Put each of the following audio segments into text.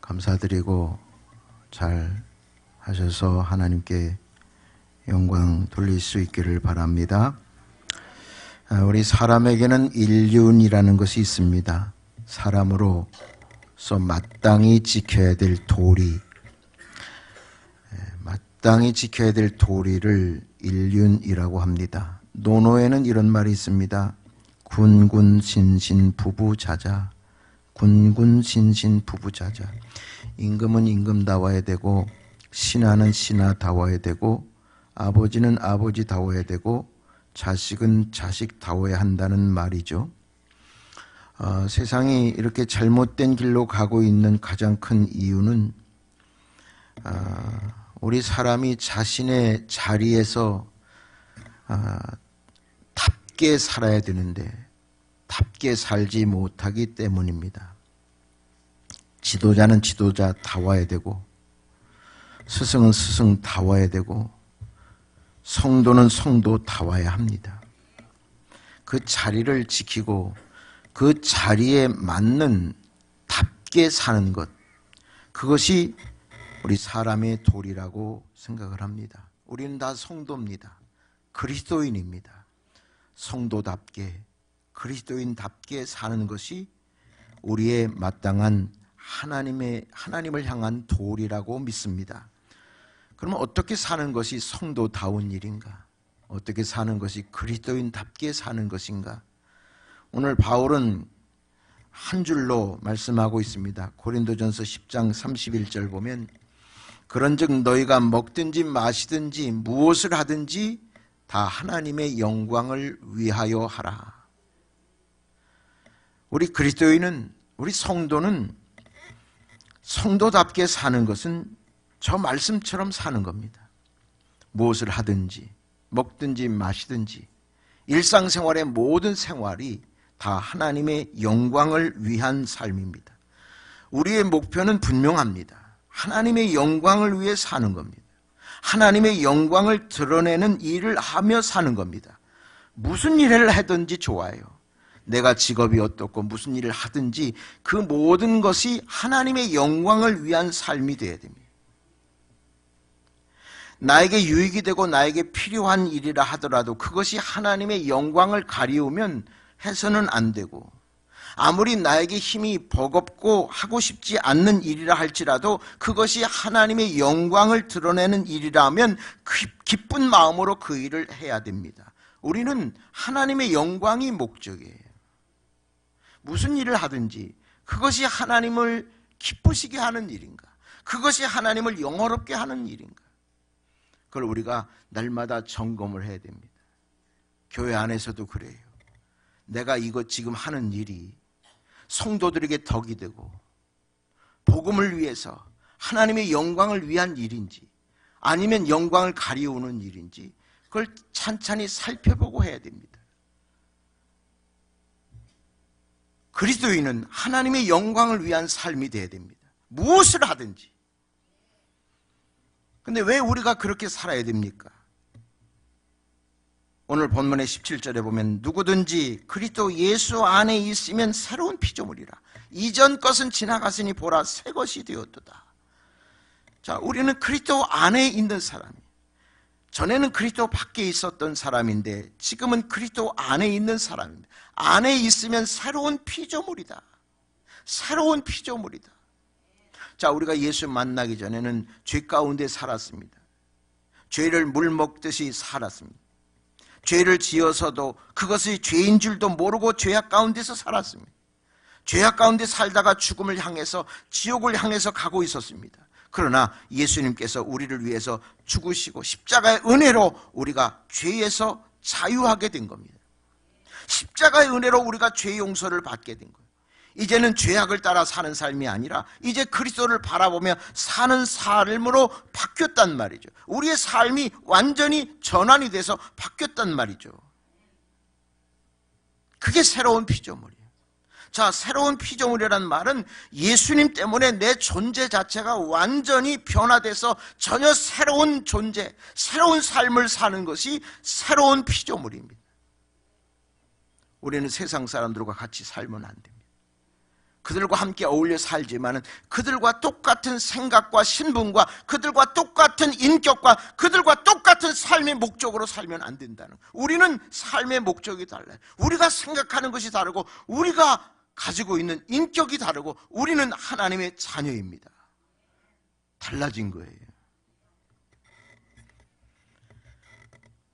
감사드리고 잘 하셔서 하나님께 영광 돌릴 수 있기를 바랍니다. 우리 사람에게는 인륜이라는 것이 있습니다. 사람으로서 마땅히 지켜야 될 도리, 마땅히 지켜야 될 도리를 인륜이라고 합니다. 논어에는 이런 말이 있습니다. 군군신신 부부자자. 군군신신 부부자자. 임금은 임금다워야 되고, 신하는 신하다워야 되고, 아버지는 아버지다워야 되고, 자식은 자식다워야 한다는 말이죠. 세상이 이렇게 잘못된 길로 가고 있는 가장 큰 이유는 우리 사람이 자신의 자리에서 답게 살아야 되는데 답게 살지 못하기 때문입니다. 지도자는 지도자다워야 되고, 스승은 스승다워야 되고, 성도는 성도다워야 합니다. 그 자리를 지키고 그 자리에 맞는 답게 사는 것, 그것이 우리 사람의 도리라고 생각을 합니다. 우리는 다 성도입니다. 그리스도인입니다. 성도답게, 그리스도인답게 사는 것이 우리의 마땅한 하나님을 향한 도리라고 믿습니다. 그러면 어떻게 사는 것이 성도다운 일인가? 어떻게 사는 것이 그리스도인답게 사는 것인가? 오늘 바울은 한 줄로 말씀하고 있습니다. 고린도전서 10장 31절 보면, 그런즉 너희가 먹든지 마시든지 무엇을 하든지 다 하나님의 영광을 위하여 하라. 우리 그리스도인은, 우리 성도는 성도답게 사는 것은 저 말씀처럼 사는 겁니다. 무엇을 하든지 먹든지 마시든지 일상생활의 모든 생활이 다 하나님의 영광을 위한 삶입니다. 우리의 목표는 분명합니다. 하나님의 영광을 위해 사는 겁니다. 하나님의 영광을 드러내는 일을 하며 사는 겁니다. 무슨 일을 하든지 좋아요. 내가 직업이 어떻고 무슨 일을 하든지 그 모든 것이 하나님의 영광을 위한 삶이 되어야 됩니다. 나에게 유익이 되고 나에게 필요한 일이라 하더라도 그것이 하나님의 영광을 가리우면 해서는 안 되고, 아무리 나에게 힘이 버겁고 하고 싶지 않는 일이라 할지라도 그것이 하나님의 영광을 드러내는 일이라면 기쁜 마음으로 그 일을 해야 됩니다. 우리는 하나님의 영광이 목적이에요. 무슨 일을 하든지 그것이 하나님을 기쁘시게 하는 일인가? 그것이 하나님을 영화롭게 하는 일인가? 그걸 우리가 날마다 점검을 해야 됩니다. 교회 안에서도 그래요. 내가 이거 지금 하는 일이 성도들에게 덕이 되고 복음을 위해서 하나님의 영광을 위한 일인지 아니면 영광을 가리우는 일인지 그걸 찬찬히 살펴보고 해야 됩니다. 그리스도인은 하나님의 영광을 위한 삶이 되어야 됩니다. 무엇을 하든지. 근데 왜 우리가 그렇게 살아야 됩니까? 오늘 본문의 17절에 보면 누구든지 그리스도 예수 안에 있으면 새로운 피조물이라. 이전 것은 지나갔으니 보라 새 것이 되었도다. 자, 우리는 그리스도 안에 있는 사람이에요. 전에는 그리스도 밖에 있었던 사람인데 지금은 그리스도 안에 있는 사람입니다. 안에 있으면 새로운 피조물이다. 새로운 피조물이다. 자, 우리가 예수 만나기 전에는 죄 가운데 살았습니다. 죄를 물 먹듯이 살았습니다. 죄를 지어서도 그것이 죄인 줄도 모르고 죄악 가운데서 살았습니다. 죄악 가운데 살다가 죽음을 향해서 지옥을 향해서 가고 있었습니다. 그러나 예수님께서 우리를 위해서 죽으시고 십자가의 은혜로 우리가 죄에서 자유하게 된 겁니다. 십자가의 은혜로 우리가 죄 용서를 받게 된 거예요. 이제는 죄악을 따라 사는 삶이 아니라 이제 그리스도를 바라보며 사는 삶으로 바뀌었단 말이죠. 우리의 삶이 완전히 전환이 돼서 바뀌었단 말이죠. 그게 새로운 피조물이에요. 자, 새로운 피조물이란 말은 예수님 때문에 내 존재 자체가 완전히 변화돼서 전혀 새로운 존재, 새로운 삶을 사는 것이 새로운 피조물입니다. 우리는 세상 사람들과 같이 살면 안 됩니다. 그들과 함께 어울려 살지만은 그들과 똑같은 생각과 신분과 그들과 똑같은 인격과 그들과 똑같은 삶의 목적으로 살면 안 된다는 거예요. 우리는 삶의 목적이 달라요. 우리가 생각하는 것이 다르고 우리가 가지고 있는 인격이 다르고 우리는 하나님의 자녀입니다. 달라진 거예요.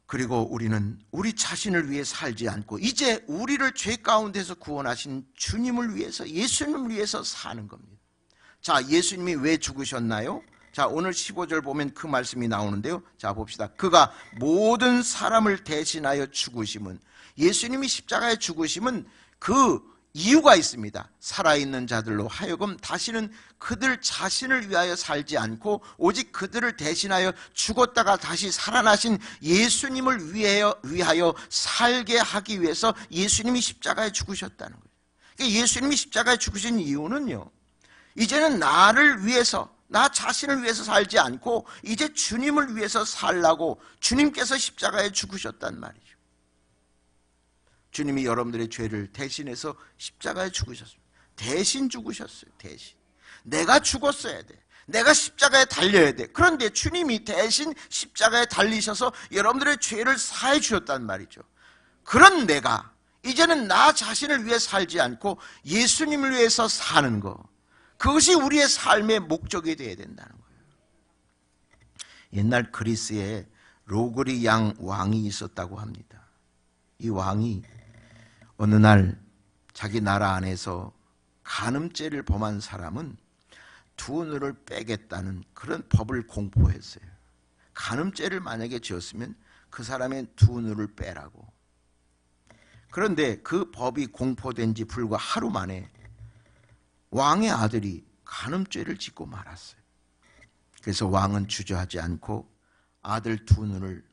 그리고 우리는 우리 자신을 위해 살지 않고 이제 우리를 죄 가운데서 구원하신 주님을 위해서, 예수님을 위해서 사는 겁니다. 자, 예수님이 왜 죽으셨나요? 자, 오늘 15절 보면 그 말씀이 나오는데요. 자, 봅시다. 그가 모든 사람을 대신하여 죽으심은, 예수님이 십자가에 죽으심은 그 이유가 있습니다. 살아있는 자들로 하여금 다시는 그들 자신을 위하여 살지 않고 오직 그들을 대신하여 죽었다가 다시 살아나신 예수님을 위하여 살게 하기 위해서 예수님이 십자가에 죽으셨다는 거예요. 그러니까 예수님이 십자가에 죽으신 이유는요, 이제는 나를 위해서, 나 자신을 위해서 살지 않고 이제 주님을 위해서 살라고 주님께서 십자가에 죽으셨단 말이죠. 주님이 여러분들의 죄를 대신해서 십자가에 죽으셨습니다. 대신 죽으셨어요. 대신. 내가 죽었어야 돼. 내가 십자가에 달려야 돼. 그런데 주님이 대신 십자가에 달리셔서 여러분들의 죄를 사해 주셨단 말이죠. 그런 내가 이제는 나 자신을 위해 살지 않고 예수님을 위해서 사는 거, 그것이 우리의 삶의 목적이 되어야 된다는 거예요. 옛날 그리스에 로그리 양 왕이 있었다고 합니다. 이 왕이 어느 날 자기 나라 안에서 간음죄를 범한 사람은 두 눈을 빼겠다는 그런 법을 공포했어요. 간음죄를 만약에 지었으면 그 사람의 두 눈을 빼라고. 그런데 그 법이 공포된 지 불과 하루 만에 왕의 아들이 간음죄를 짓고 말았어요. 그래서 왕은 주저하지 않고 아들 두 눈을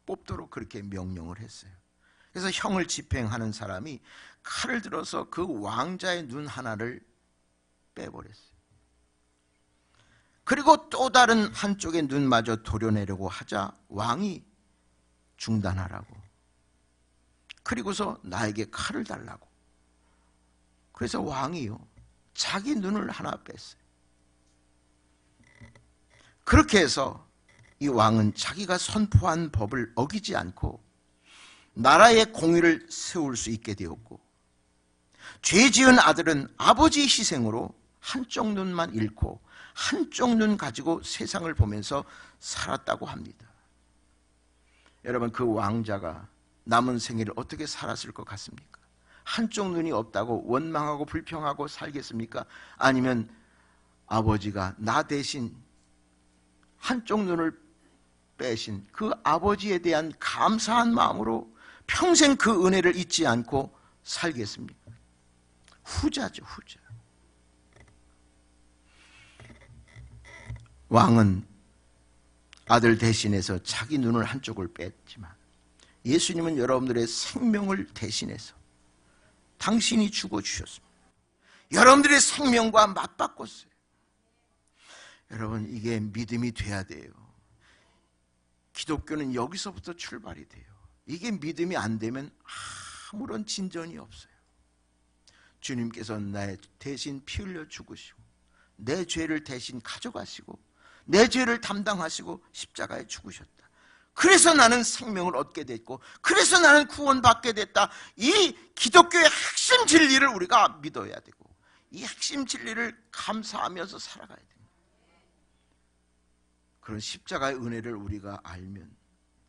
뽑도록 그렇게 명령을 했어요. 그래서 형을 집행하는 사람이 칼을 들어서 그 왕자의 눈 하나를 빼버렸어요. 그리고 또 다른 한쪽의 눈마저 도려내려고 하자 왕이 중단하라고, 그리고서 나에게 칼을 달라고. 그래서 왕이요, 자기 눈을 하나 뺐어요. 그렇게 해서 이 왕은 자기가 선포한 법을 어기지 않고 나라의 공의를 세울 수 있게 되었고, 죄 지은 아들은 아버지의 희생으로 한쪽 눈만 잃고 한쪽 눈 가지고 세상을 보면서 살았다고 합니다. 여러분, 그 왕자가 남은 생애를 어떻게 살았을 것 같습니까? 한쪽 눈이 없다고 원망하고 불평하고 살겠습니까? 아니면 아버지가 나 대신 한쪽 눈을 빼신 그 아버지에 대한 감사한 마음으로 평생 그 은혜를 잊지 않고 살겠습니까? 후자죠, 후자. 왕은 아들 대신해서 자기 눈을 한쪽을 뺐지만 예수님은 여러분들의 생명을 대신해서 당신이 죽어주셨습니다. 여러분들의 생명과 맞바꿨어요. 여러분, 이게 믿음이 돼야 돼요. 기독교는 여기서부터 출발이 돼요. 이게 믿음이 안 되면 아무런 진전이 없어요. 주님께서 나의 대신 피 흘려 죽으시고 내 죄를 대신 가져가시고 내 죄를 담당하시고 십자가에 죽으셨다. 그래서 나는 생명을 얻게 됐고 그래서 나는 구원받게 됐다. 이 기독교의 핵심 진리를 우리가 믿어야 되고 이 핵심 진리를 감사하면서 살아가야 됩니다. 그런 십자가의 은혜를 우리가 알면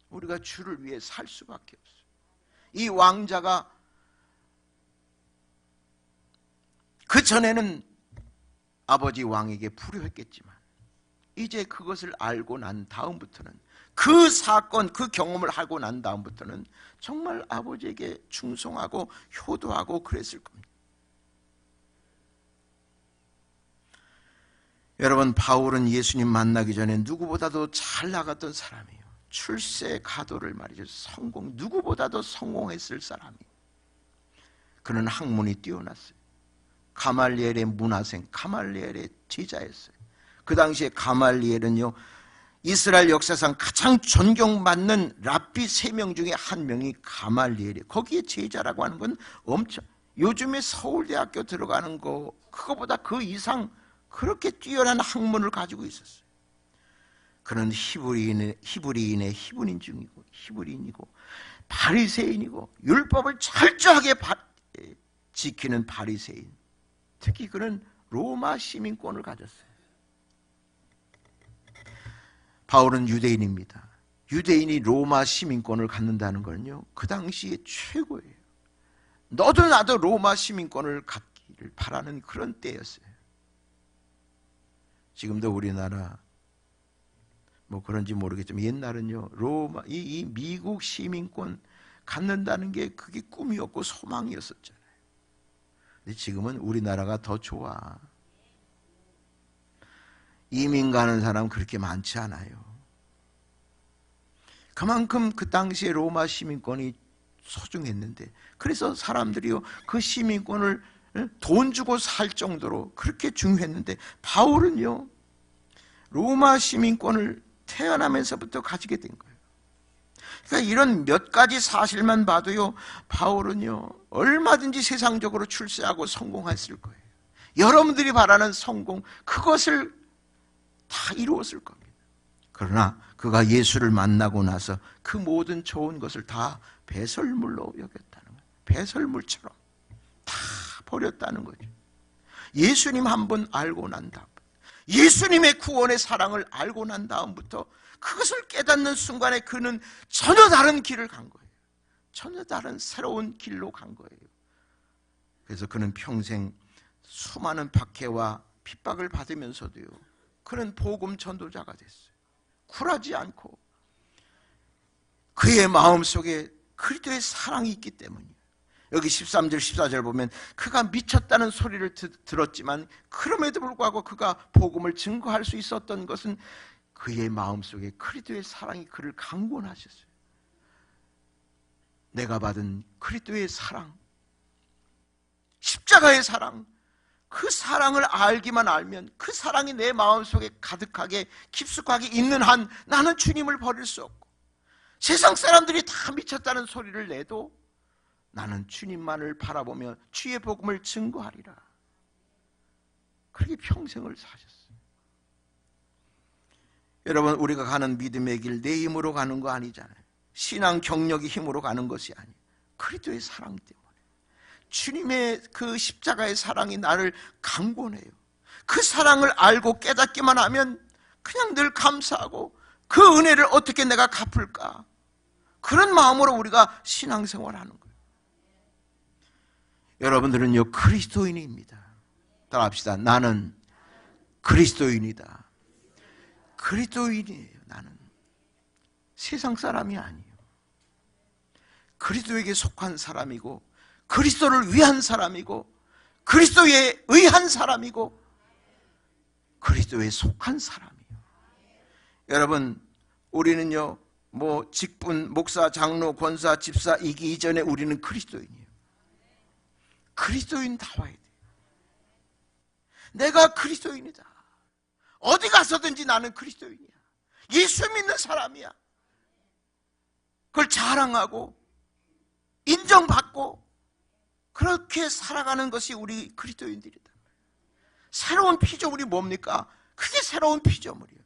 우리가 주를 위해 살 수밖에 없어요. 이 왕자가 그 전에는 아버지 왕에게 불효했겠지만 이제 그것을 알고 난 다음부터는, 그 사건, 그 경험을 하고 난 다음부터는 정말 아버지에게 충성하고 효도하고 그랬을 겁니다. 여러분, 바울은 예수님 만나기 전에 누구보다도 잘 나갔던 사람이에요. 출세 가도를 말이죠. 성공, 누구보다도 성공했을 사람이에요. 그는 학문이 뛰어났어요. 가말리엘의 문화생, 가말리엘의 제자였어요. 그 당시에 가말리엘은요, 이스라엘 역사상 가장 존경받는 랍비 3명 중에 한 명이 가말리엘이에요. 거기에 제자라고 하는 건 엄청, 요즘에 서울대학교 들어가는 거 그거보다 그 이상 그렇게 뛰어난 학문을 가지고 있었어요. 그는 히브리인의 히브리인이고 바리새인이고 율법을 철저하게 지키는 바리새인. 특히 그는 로마 시민권을 가졌어요. 바울은 유대인입니다. 유대인이 로마 시민권을 갖는다는 건요, 그 당시에 최고예요. 너도 나도 로마 시민권을 갖기를 바라는 그런 때였어요. 지금도 우리나라 뭐 그런지 모르겠지만 옛날은요, 로마 이 미국 시민권 갖는다는 게 그게 꿈이었고 소망이었었잖아요. 근데 지금은 우리나라가 더 좋아. 이민 가는 사람 그렇게 많지 않아요. 그만큼 그 당시에 로마 시민권이 소중했는데, 그래서 사람들이요 그 시민권을 돈 주고 살 정도로 그렇게 중요했는데, 바울은요 로마 시민권을 태어나면서부터 가지게 된 거예요. 그러니까 이런 몇 가지 사실만 봐도요, 바울은요 얼마든지 세상적으로 출세하고 성공했을 거예요. 여러분들이 바라는 성공, 그것을 다 이루었을 겁니다. 그러나 그가 예수를 만나고 나서 그 모든 좋은 것을 다 배설물로 여겼다는 거예요. 배설물처럼 다 버렸다는 거죠. 예수님 한 번 알고 난 다음, 예수님의 구원의 사랑을 알고 난 다음부터 그것을 깨닫는 순간에 그는 전혀 다른 길을 간 거예요. 전혀 다른 새로운 길로 간 거예요. 그래서 그는 평생 수많은 박해와 핍박을 받으면서도요, 그는 복음 전도자가 됐어요. 굴하지 않고. 그의 마음속에 그리스도의 사랑이 있기 때문이에요. 여기 13절 14절 보면 그가 미쳤다는 소리를 들었지만 그럼에도 불구하고 그가 복음을 증거할 수 있었던 것은 그의 마음속에 그리스도의 사랑이 그를 강권하셨어요. 내가 받은 그리스도의 사랑, 십자가의 사랑, 그 사랑을 알기만 알면, 그 사랑이 내 마음속에 가득하게 깊숙하게 있는 한 나는 주님을 버릴 수 없고, 세상 사람들이 다 미쳤다는 소리를 내도 나는 주님만을 바라보며 주의 복음을 증거하리라. 그렇게 평생을 사셨어요. 여러분, 우리가 가는 믿음의 길 내 힘으로 가는 거 아니잖아요. 신앙 경력이 힘으로 가는 것이 아니에요. 그리스도의 사랑 때문에. 주님의 그 십자가의 사랑이 나를 강권해요. 그 사랑을 알고 깨닫기만 하면 그냥 늘 감사하고 그 은혜를 어떻게 내가 갚을까, 그런 마음으로 우리가 신앙생활하는 거예요. 여러분들은요 그리스도인입니다. 따라합시다. 나는 그리스도인이다. 그리스도인이에요. 나는 세상 사람이 아니에요. 그리스도에게 속한 사람이고, 그리스도를 위한 사람이고, 그리스도에 의한 사람이고, 그리스도에 속한 사람이에요. 여러분, 우리는요 뭐 직분, 목사, 장로, 권사, 집사 이기 이전에 우리는 그리스도인이에요. 그리스도인 다워야 돼요. 내가 그리스도인이다. 어디 가서든지 나는 그리스도인이야. 예수 믿는 사람이야. 그걸 자랑하고 인정받고 그렇게 살아가는 것이 우리 그리스도인들이다. 새로운 피조물이 뭡니까? 그게 새로운 피조물이에요.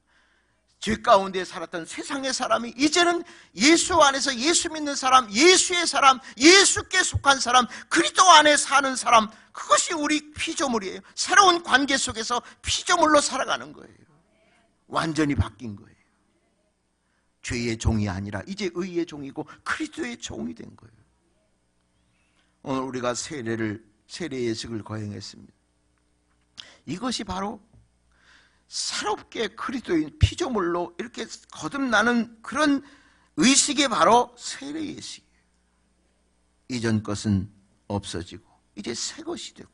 죄 가운데 살았던 세상의 사람이 이제는 예수 안에서 예수 믿는 사람, 예수의 사람, 예수께 속한 사람, 그리스도 안에 사는 사람, 그것이 우리 피조물이에요. 새로운 관계 속에서 피조물로 살아가는 거예요. 완전히 바뀐 거예요. 죄의 종이 아니라 이제 의의 종이고 그리스도의 종이 된 거예요. 오늘 우리가 세례 예식을 거행했습니다. 이것이 바로 새롭게 그리스도인 피조물로 이렇게 거듭나는 그런 의식이 바로 세례 예식이에요. 이전 것은 없어지고 이제 새 것이 되고,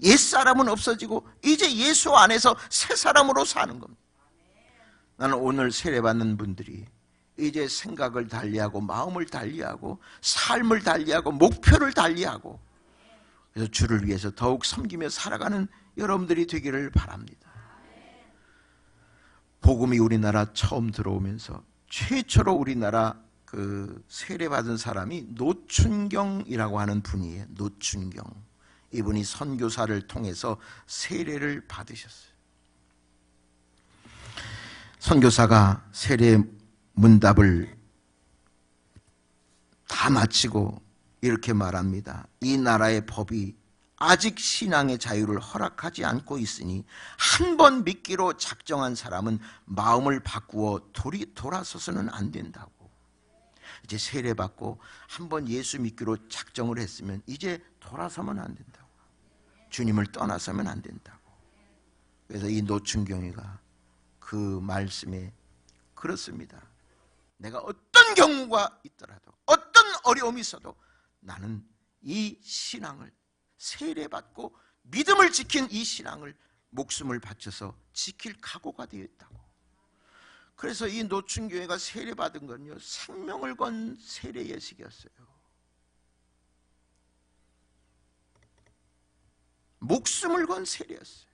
옛사람은 없어지고 이제 예수 안에서 새 사람으로 사는 겁니다. 나는 오늘 세례받는 분들이 이제 생각을 달리하고 마음을 달리하고 삶을 달리하고 목표를 달리하고, 그래서 주를 위해서 더욱 섬기며 살아가는 여러분들이 되기를 바랍니다. 복음이 우리나라 처음 들어오면서 최초로 우리나라 그 세례받은 사람이 노춘경이라고 하는 분이에요. 노춘경. 이분이 선교사를 통해서 세례를 받으셨어요. 선교사가 세례 문답을 다 마치고 이렇게 말합니다. 이 나라의 법이 아직 신앙의 자유를 허락하지 않고 있으니 한 번 믿기로 작정한 사람은 마음을 바꾸어 돌아서서는 안 된다고. 이제 세례받고 한 번 예수 믿기로 작정을 했으면 이제 돌아서면 안 된다고. 주님을 떠나서면 안 된다고. 그래서 이 노춘경이가 그 말씀에 그렇습니다. 내가 어떤 경우가 있더라도 어떤 어려움이 있어도 나는 이 신앙을 세례받고 믿음을 지킨 이 신앙을 목숨을 바쳐서 지킬 각오가 되어 있다고. 그래서 이 노춘교회가 세례받은 건요, 생명을 건 세례 예식이었어요. 목숨을 건 세례였어요.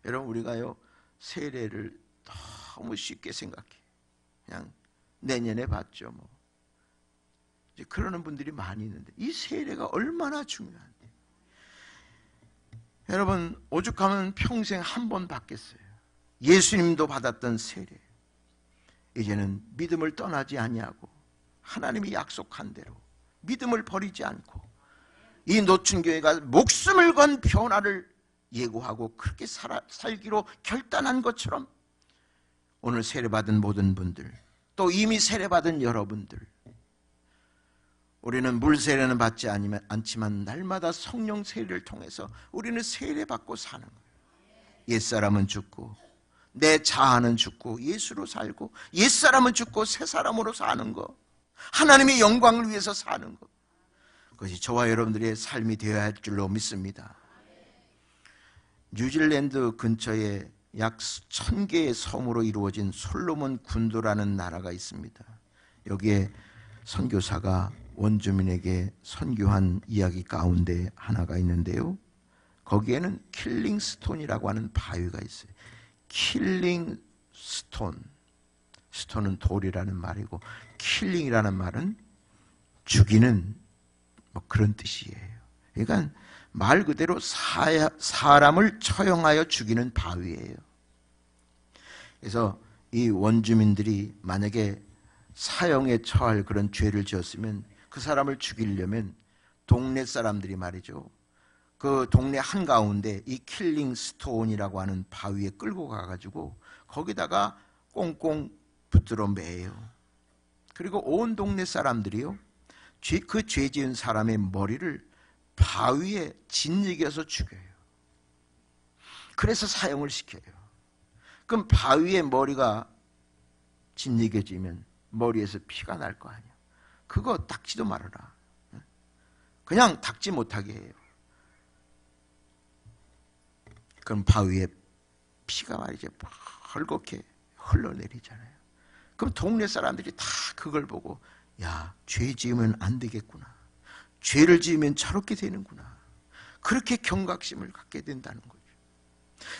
여러분, 우리가요 세례를 너무 쉽게 생각해. 그냥 내년에 받죠 뭐. 이제 그러는 분들이 많이 있는데 이 세례가 얼마나 중요한데. 여러분, 오죽하면 평생 한 번 받겠어요. 예수님도 받았던 세례. 이제는 믿음을 떠나지 아니하고 하나님이 약속한 대로 믿음을 버리지 않고 이 노춘교회가 목숨을 건 변화를 예고하고 그렇게 살기로 결단한 것처럼 오늘 세례받은 모든 분들, 또 이미 세례받은 여러분들, 우리는 물 세례는 받지 않지만 날마다 성령 세례를 통해서 우리는 세례받고 사는 거예요. 옛사람은 죽고 내 자아는 죽고 예수로 살고, 옛사람은 죽고 새 사람으로 사는 거, 하나님의 영광을 위해서 사는 거, 그것이 저와 여러분들의 삶이 되어야 할 줄로 믿습니다. 뉴질랜드 근처에 약 1000개의 섬으로 이루어진 솔로몬 군도라는 나라가 있습니다. 여기에 선교사가 원주민에게 선교한 이야기 가운데 하나가 있는데요, 거기에는 킬링스톤이라고 하는 바위가 있어요. 킬링스톤, 스톤은 돌이라는 말이고 킬링이라는 말은 죽이는 뭐 그런 뜻이에요. 그러니까 말 그대로 사람을 처형하여 죽이는 바위예요. 그래서 이 원주민들이 만약에 사형에 처할 그런 죄를 지었으면 그 사람을 죽이려면 동네 사람들이 말이죠, 그 동네 한가운데 이 킬링 스톤이라고 하는 바위에 끌고 가가지고 거기다가 꽁꽁 붙들어 매요. 그리고 온 동네 사람들이요, 그 죄 지은 사람의 머리를 바위에 짓이겨서 죽여요. 그래서 사형을 시켜요. 그럼 바위에 머리가 짓이겨지면 머리에서 피가 날 거 아니야. 그거 닦지도 말아라. 그냥 닦지 못하게 해요. 그럼 바위에 피가 말이죠, 헐겁게 흘러내리잖아요. 그럼 동네 사람들이 다 그걸 보고, 야, 죄 지으면 안 되겠구나, 죄를 지으면 저렇게 되는구나, 그렇게 경각심을 갖게 된다는 거죠.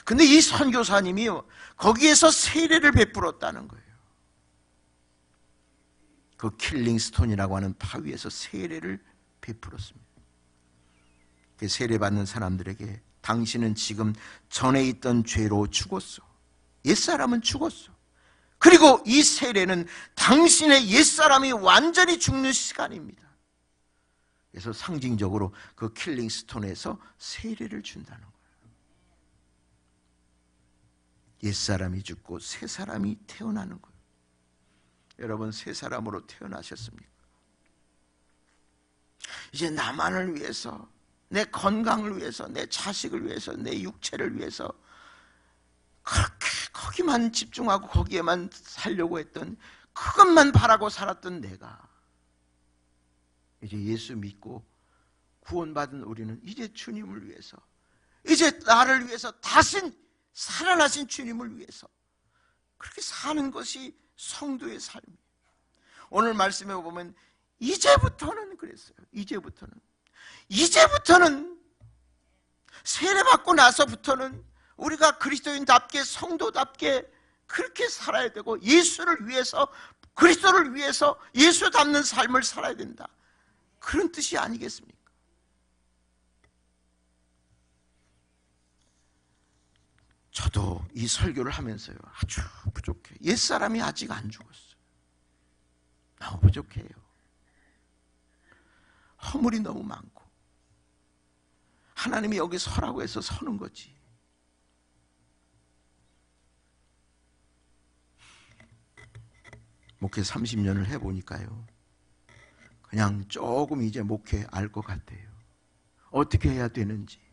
근데 이 선교사님이요, 거기에서 세례를 베풀었다는 거예요. 그 킬링스톤이라고 하는 바위에서 세례를 베풀었습니다. 그 세례받는 사람들에게 당신은 지금 전에 있던 죄로 죽었어. 옛사람은 죽었어. 그리고 이 세례는 당신의 옛사람이 완전히 죽는 시간입니다. 그래서 상징적으로 그 킬링스톤에서 세례를 준다는 거예요. 옛사람이 죽고 새 사람이 태어나는 거예요. 여러분, 새 사람으로 태어나셨습니까? 이제 나만을 위해서, 내 건강을 위해서, 내 자식을 위해서, 내 육체를 위해서 그렇게 거기만 집중하고 거기에만 살려고 했던, 그것만 바라고 살았던 내가, 이제 예수 믿고 구원받은 우리는 이제 주님을 위해서, 이제 나를 위해서, 다시 살아나신 주님을 위해서 그렇게 사는 것이 성도의 삶이에요. 오늘 말씀에 보면 이제부터는 그랬어요. 이제부터는 세례받고 나서부터는 우리가 그리스도인답게, 성도답게 그렇게 살아야 되고, 예수를 위해서, 그리스도를 위해서 예수 닮는 삶을 살아야 된다, 그런 뜻이 아니겠습니까? 저도 이 설교를 하면서요, 아주 부족해. 옛사람이 아직 안 죽었어요. 너무 부족해요. 허물이 너무 많고, 하나님이 여기 서라고 해서 서는 거지. 목회 30년을 해보니까요, 그냥 조금 이제 목회 알 것 같아요. 어떻게 해야 되는지.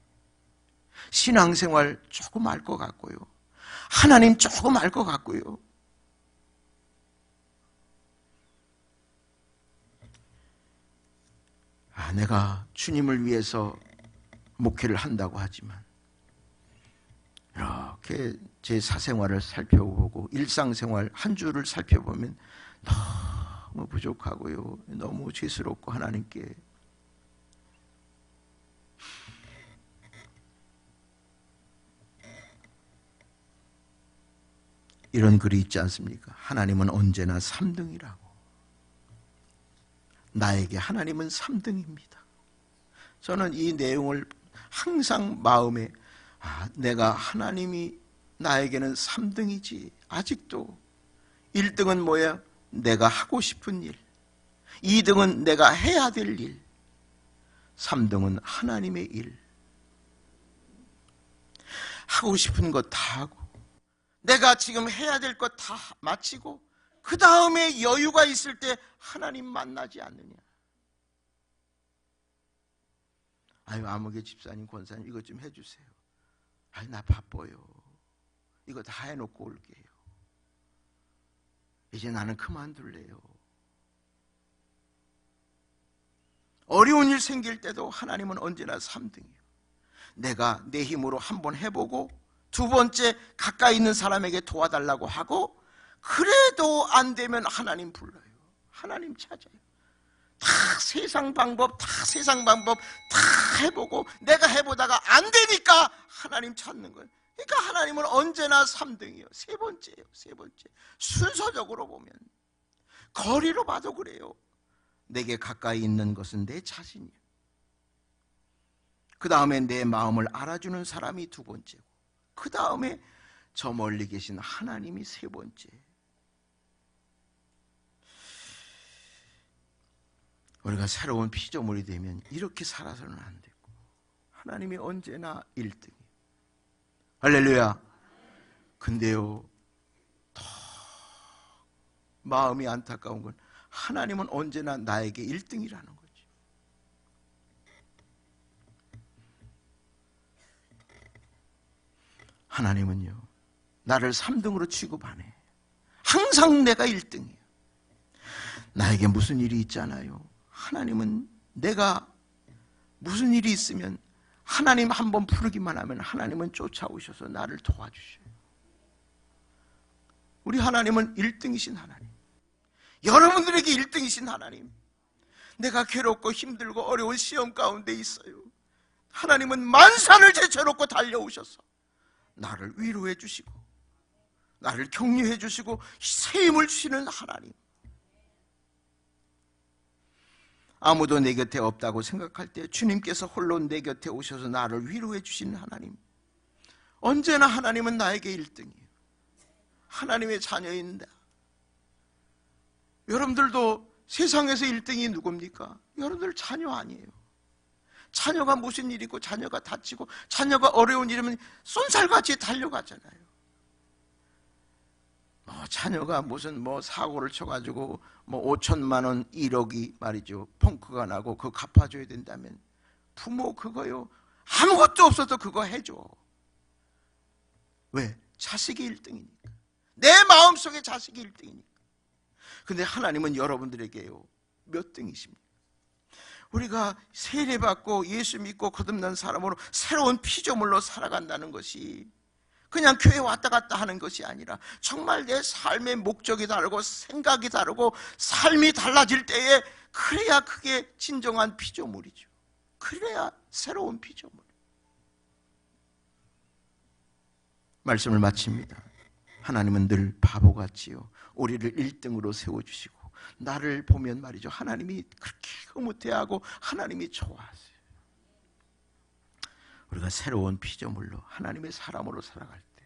신앙생활 조금 알 것 같고요. 하나님 조금 알 것 같고요. 내가 주님을 위해서 목회를 한다고 하지만 이렇게 제 사생활을 살펴보고 일상생활 한 주를 살펴보면 너무 부족하고요. 너무 죄스럽고 하나님께 이런 글이 있지 않습니까? 하나님은 언제나 3등이라고. 나에게 하나님은 3등입니다. 저는 이 내용을 항상 마음에 내가 하나님이 나에게는 3등이지. 아직도 1등은 뭐야? 내가 하고 싶은 일. 2등은 내가 해야 될 일. 3등은 하나님의 일. 하고 싶은 것 다 하고 내가 지금 해야 될 것 다 마치고 그 다음에 여유가 있을 때 하나님 만나지 않느냐. 아무개 집사님, 권사님 이것 좀 해주세요. 나 바빠요. 이거 다 해놓고 올게요. 이제 나는 그만둘래요. 어려운 일 생길 때도 하나님은 언제나 3등이에요. 내가 내 힘으로 한번 해보고 두 번째 가까이 있는 사람에게 도와달라고 하고 그래도 안 되면 하나님 불러요. 하나님 찾아요. 다 세상 방법 다 해보고 내가 해보다가 안 되니까 하나님 찾는 거예요. 그러니까 하나님은 언제나 3등이에요. 세 번째. 순서적으로 보면 거리로 봐도 그래요. 내게 가까이 있는 것은 내 자신이에요. 그 다음에 내 마음을 알아주는 사람이 두 번째고 그 다음에 저 멀리 계신 하나님이 세 번째. 우리가 새로운 피조물이 되면 이렇게 살아서는 안 되고 하나님이 언제나 1등이에요. 할렐루야. 근데요, 더 마음이 안타까운 건 하나님은 언제나 나에게 1등이라는 거죠. 하나님은요, 나를 3등으로 취급하네. 항상 내가 1등이에요. 나에게 무슨 일이 있잖아요. 하나님은 내가 무슨 일이 있으면 하나님 한번 부르기만 하면 하나님은 쫓아오셔서 나를 도와주셔요. 우리 하나님은 1등이신 하나님. 여러분들에게 1등이신 하나님. 내가 괴롭고 힘들고 어려운 시험 가운데 있어요. 하나님은 만산을 제쳐놓고 달려오셔서 나를 위로해 주시고 나를 격려해 주시고 새 힘을 주시는 하나님. 아무도 내 곁에 없다고 생각할 때 주님께서 홀로 내 곁에 오셔서 나를 위로해 주시는 하나님. 언제나 하나님은 나에게 1등이에요. 하나님의 자녀인다. 여러분들도 세상에서 1등이 누굽니까? 여러분들 자녀 아니에요. 자녀가 무슨 일이 있고 자녀가 다치고 자녀가 어려운 일이면 쏜살같이 달려가잖아요. 자녀가 무슨 사고를 쳐가지고 5천만 원 1억이 말이죠 펑크가 나고 그거 갚아줘야 된다면 부모 그거요 아무것도 없어도 그거 해줘. 왜? 자식이 1등이니까. 내 마음속에 자식이 1등이니까. 근데 하나님은 여러분들에게요 몇 등이십니까? 우리가 세례받고 예수 믿고 거듭난 사람으로 새로운 피조물로 살아간다는 것이 그냥 교회 왔다 갔다 하는 것이 아니라 정말 내 삶의 목적이 다르고 생각이 다르고 삶이 달라질 때에 그래야 그게 진정한 피조물이죠. 그래야 새로운 피조물. 말씀을 마칩니다. 하나님은 늘 바보같이요 우리를 1등으로 세워주시고 나를 보면 말이죠 하나님이 그렇게 흐뭇해하고 하나님이 좋아하세요. 우리가 새로운 피조물로 하나님의 사람으로 살아갈 때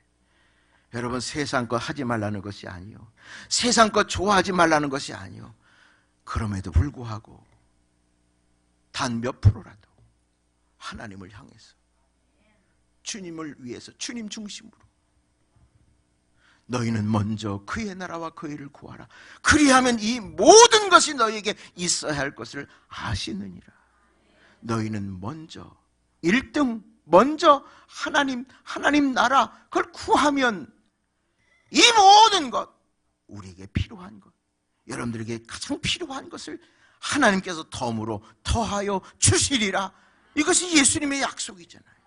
여러분, 세상 것 하지 말라는 것이 아니요, 세상 것 좋아하지 말라는 것이 아니요, 그럼에도 불구하고 단 몇 프로라도 하나님을 향해서, 주님을 위해서, 주님 중심으로, 너희는 먼저 그의 나라와 그의 일을 구하라. 그리하면 이 모든 것이 너희에게 있어야 할 것을 아시느니라. 너희는 먼저 1등, 먼저 하나님 나라, 그걸 구하면 이 모든 것, 우리에게 필요한 것, 여러분들에게 가장 필요한 것을 하나님께서 덤으로 더하여 주시리라. 이것이 예수님의 약속이잖아요.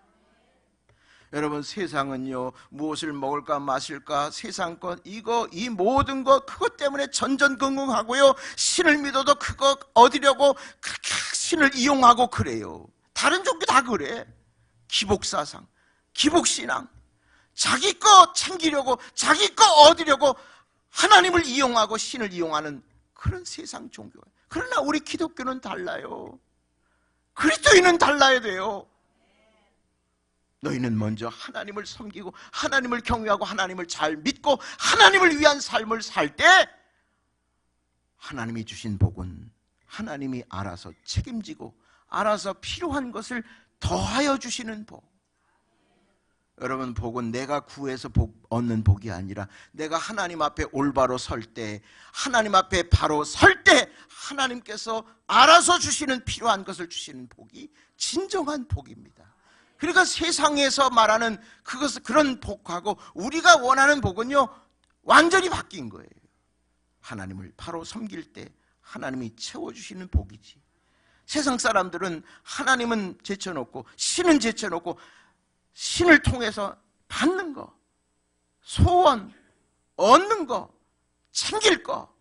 여러분, 세상은요, 무엇을 먹을까 마실까, 세상 것, 이 모든 것, 그것 때문에 전전긍긍하고요, 신을 믿어도 그거 얻으려고 그렇게 신을 이용하고 그래요. 다른 종교 다 그래. 기복사상, 기복신앙, 자기 거 챙기려고, 자기 거 얻으려고 하나님을 이용하고 신을 이용하는 그런 세상 종교예요. 그러나 우리 기독교는 달라요. 그리스도인은 달라야 돼요. 너희는 먼저 하나님을 섬기고 하나님을 경외하고 하나님을 잘 믿고 하나님을 위한 삶을 살 때 하나님이 주신 복은 하나님이 알아서 책임지고 알아서 필요한 것을 더하여 주시는 복. 여러분, 복은 내가 구해서 얻는 복이 아니라 내가 하나님 앞에 올바로 설 때, 하나님 앞에 바로 설 때 하나님께서 알아서 주시는, 필요한 것을 주시는 복이 진정한 복입니다. 그러니까 세상에서 말하는 그런 복하고 우리가 원하는 복은요, 완전히 바뀐 거예요. 하나님을 바로 섬길 때 하나님이 채워주시는 복이지. 세상 사람들은 하나님은 제쳐놓고 신은 제쳐놓고 신을 통해서 받는 거, 소원, 얻는 거, 챙길 거,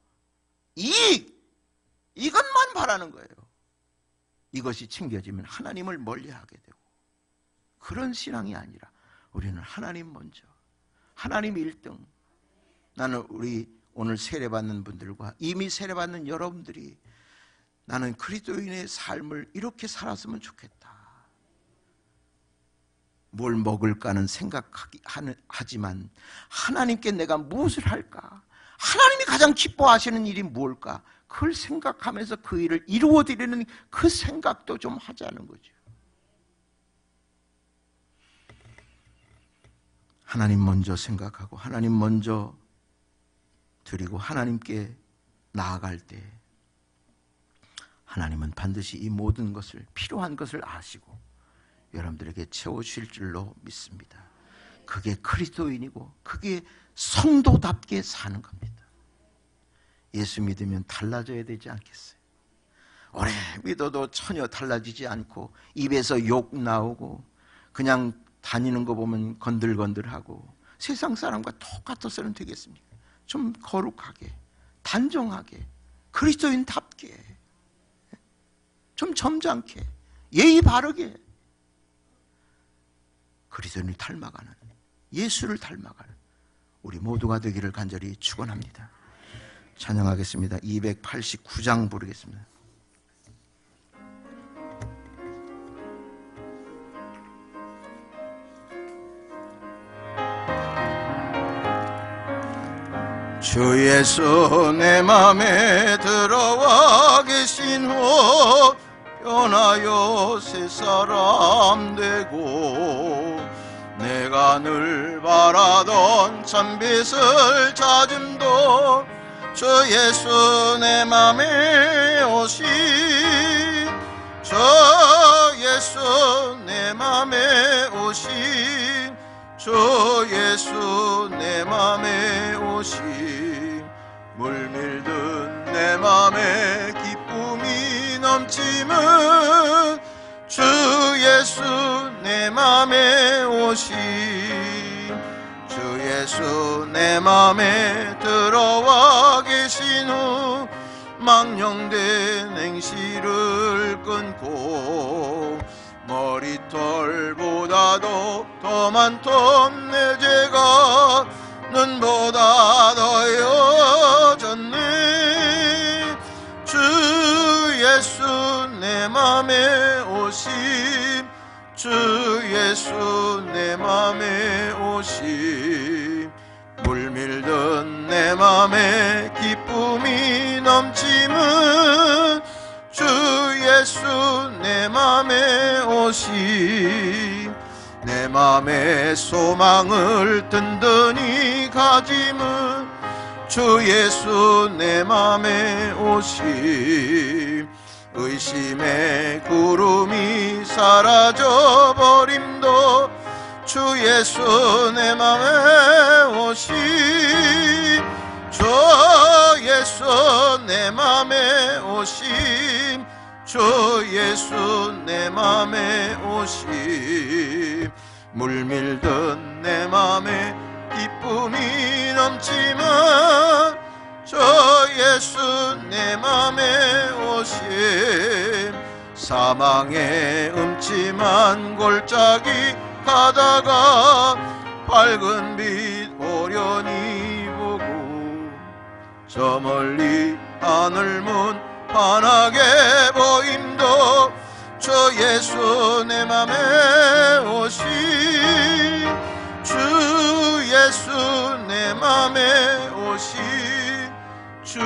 이익, 이것만 바라는 거예요. 이것이 챙겨지면 하나님을 멀리하게 되고, 그런 신앙이 아니라 우리는 하나님 먼저, 하나님 1등. 나는 우리 오늘 세례받는 분들과 이미 세례받는 여러분들이 나는 그리스도인의 삶을 이렇게 살았으면 좋겠다. 뭘 먹을까는 생각하지만 하나님께 내가 무엇을 할까? 하나님이 가장 기뻐하시는 일이 뭘까? 그걸 생각하면서 그 일을 이루어드리는 그 생각도 좀 하자는 거죠. 하나님 먼저 생각하고 하나님 먼저 드리고 하나님께 나아갈 때 하나님은 반드시 이 모든 것을, 필요한 것을 아시고 여러분들에게 채워주실 줄로 믿습니다. 그게 그리스도인이고 그게 성도답게 사는 겁니다. 예수 믿으면 달라져야 되지 않겠어요? 오래 믿어도 전혀 달라지지 않고 입에서 욕 나오고 그냥 다니는 거 보면 건들건들하고 세상 사람과 똑같아서는 되겠습니까? 좀 거룩하게, 단정하게, 그리스도인답게, 좀 점잖게, 예의 바르게 그리스도인을 닮아가는, 예수를 닮아가는 우리 모두가 되기를 간절히 축원합니다. 찬양하겠습니다. 289장 부르겠습니다. 주 예수 내 맘에 들어와 계신 후 변하여 새 사람 되고 내가 늘 바라던 참빛을 찾음도 주 예수 내 맘에 오신 주 예수 내 맘에 오신 주 예수 내 맘에 오신 물밀듯 내 맘에 기쁨이 넘치는 주 예수 내 맘에 오신 주 예수 내 맘에 들어와 계신 후 망령된 행실을 끊고 머리털보다도 더 많던 내 죄가 눈보다 더해졌네 주 예수 내 맘에 오심 주 예수 내 맘에 오심 물밀듯 내 맘에 기쁨이 넘치면 주 예수 내 맘에 오시. 내 맘에 소망을 든든히 가짐은 주 예수 내 맘에 오시. 의심의 구름이 사라져버림도 주 예수 내 맘에 오시. 주 예수 내 맘에 오심. 주 예수 내 맘에 오심. 물밀듯 내 맘에 기쁨이 넘치면 주 예수 내 맘에 오심. 사망의 음침한 골짜기 가다가 밝은 빛 오련히 보고 저 멀리 하늘문 환하게 보임도 주 예수 내 맘에 오시. 주 예수 내 맘에 오시. 주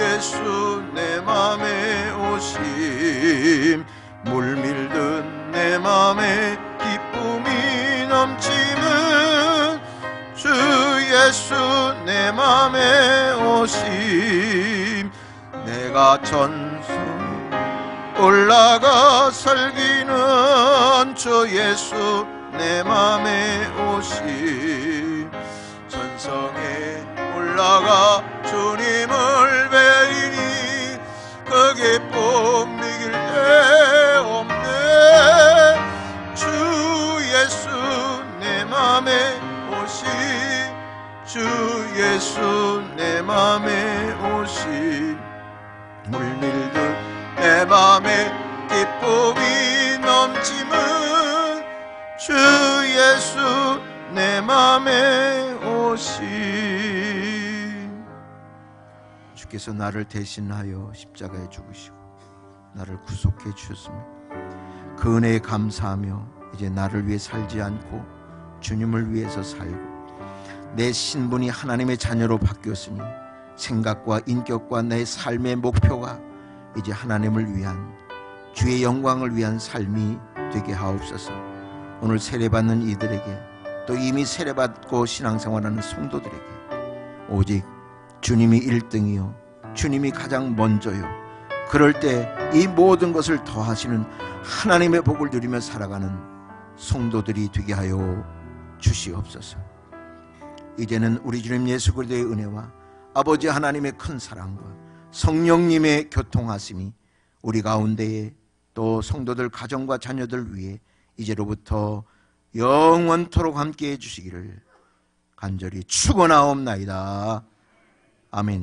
예수 내 맘에 오심. 물밀듯 내 맘에 기쁨이 넘치면 주 예수 내 맘에 오심. 내가 천성에 올라가 살기는 주 예수 내 맘에 오심. 천성에 올라가 주님을 뵈리니 그 기쁨 이길 데 없네. 주 예수 내 맘에 오시. 주 예수 내 맘에 오시. 물밀듯 내 맘에 기쁨이 넘치면 주 예수 내 맘에 오시. 주께서 나를 대신하여 십자가에 죽으시고 나를 구속해 주셨습니다. 그 은혜에 감사하며 이제 나를 위해 살지 않고 주님을 위해서 살고 내 신분이 하나님의 자녀로 바뀌었으니 생각과 인격과 내 삶의 목표가 이제 하나님을 위한 주의 영광을 위한 삶이 되게 하옵소서. 오늘 세례받는 이들에게 또 이미 세례받고 신앙생활하는 성도들에게 오직 주님이 1등이요 주님이 가장 먼저요. 그럴 때 이 모든 것을 더하시는 하나님의 복을 누리며 살아가는 성도들이 되게 하여 주시옵소서. 이제는 우리 주님 예수 그리스도의 은혜와 아버지 하나님의 큰 사랑과 성령님의 교통하심이 우리 가운데에 또 성도들 가정과 자녀들 위해 이제로부터 영원토록 함께해 주시기를 간절히 축원하옵나이다. 아멘.